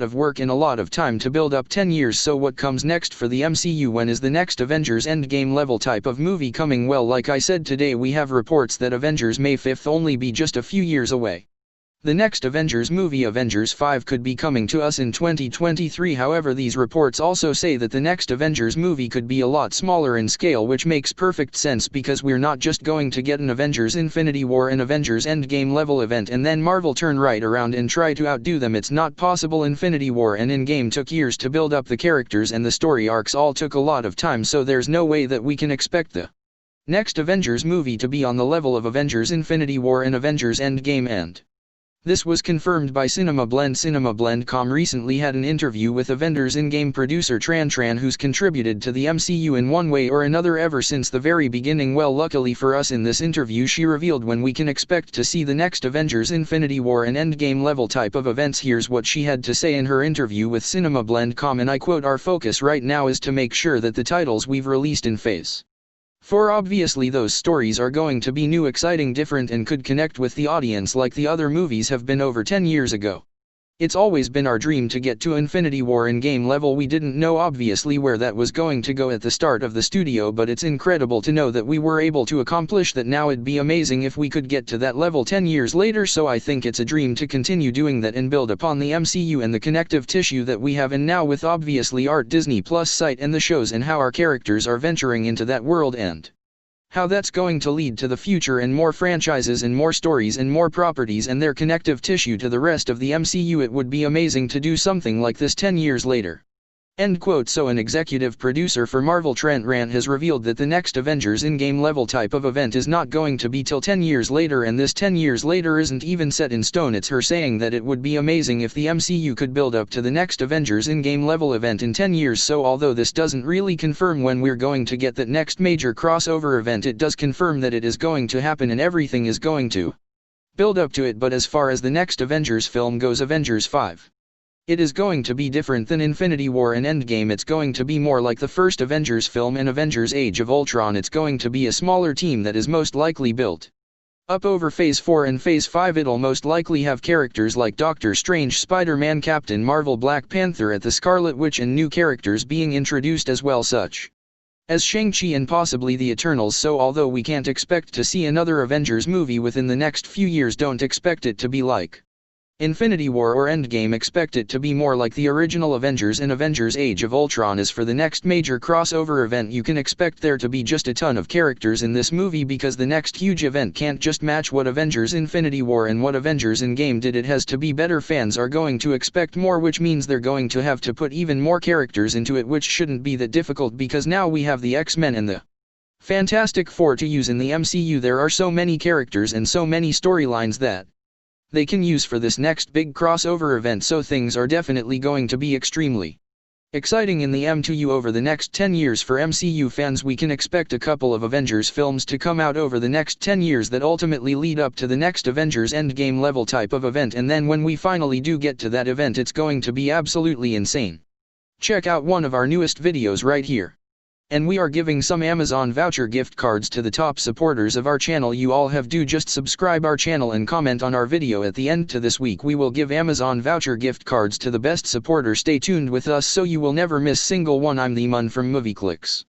of work and a lot of time to build up 10 years. So what comes next for the MCU? When is the next Avengers Endgame level type of movie coming? Well, like I said today, we have reports that Avengers May 5th only be just a few years away. The next Avengers movie, Avengers 5, could be coming to us in 2023. However, these reports also say that the next Avengers movie could be a lot smaller in scale, which makes perfect sense because we're not just going to get an Avengers Infinity War and Avengers Endgame level event and then Marvel turn right around and try to outdo them. It's not possible. Infinity War and Endgame took years to build up the characters, and the story arcs all took a lot of time, so there's no way that we can expect the next Avengers movie to be on the level of Avengers Infinity War and Avengers Endgame. And this was confirmed by CinemaBlend. CinemaBlend.com recently had an interview with Avengers in-game producer Tran, who's contributed to the MCU in one way or another ever since the very beginning. Well, luckily for us, in this interview she revealed when we can expect to see the next Avengers Infinity War and Endgame level type of events. Here's what she had to say in her interview with CinemaBlend.com, and I quote, "Our focus right now is to make sure that the titles we've released in Phase 4, obviously those stories are going to be new, exciting, different, and could connect with the audience like the other movies have been over 10 years ago. It's always been our dream to get to Infinity War in game level. We didn't know obviously where that was going to go at the start of the studio, but it's incredible to know that we were able to accomplish that now. It'd be amazing if we could get to that level 10 years later, so I think it's a dream to continue doing that and build upon the MCU and the connective tissue that we have, and now with obviously Art Disney Plus site and the shows and how our characters are venturing into that world and how that's going to lead to the future and more franchises and more stories and more properties and their connective tissue to the rest of the MCU. It would be amazing to do something like this 10 years later." End quote. So an executive producer for Marvel, Trent Rand, has revealed that the next Avengers in-game level type of event is not going to be till 10 years later, and this 10 years later isn't even set in stone. It's her saying that it would be amazing if the MCU could build up to the next Avengers in-game level event in 10 years. So although this doesn't really confirm when we're going to get that next major crossover event, it does confirm that it is going to happen and everything is going to build up to it. But as far as the next Avengers film goes, Avengers 5, it is going to be different than Infinity War and Endgame. It's going to be more like the first Avengers film and Avengers Age of Ultron. It's going to be a smaller team that is most likely built up over Phase 4 and Phase 5. It'll most likely have characters like Doctor Strange, Spider-Man, Captain Marvel, Black Panther, the Scarlet Witch, and new characters being introduced as well, such as Shang-Chi and possibly the Eternals. So although we can't expect to see another Avengers movie within the next few years, don't expect it to be like Infinity War or Endgame. Expect it to be more like the original Avengers and Avengers Age of Ultron. As for the next major crossover event, you can expect there to be just a ton of characters in this movie, because the next huge event can't just match what Avengers Infinity War and what Avengers Endgame did. It has to be better. Fans are going to expect more, which means they're going to have to put even more characters into it, which shouldn't be that difficult because now we have the X-Men and the Fantastic Four to use in the MCU. There are so many characters and so many storylines that they can use for this next big crossover event, so things are definitely going to be extremely exciting in the MCU over the next 10 years. For MCU fans, we can expect a couple of Avengers films to come out over the next 10 years that ultimately lead up to the next Avengers Endgame level type of event, and then when we finally do get to that event, it's going to be absolutely insane. Check out one of our newest videos right here. And we are giving some Amazon voucher gift cards to the top supporters of our channel. You all have to just subscribe our channel and comment on our video. At the end to this week, we will give Amazon voucher gift cards to the best supporter. Stay tuned with us so you will never miss single one. I'm the Mun from Movie Clicks.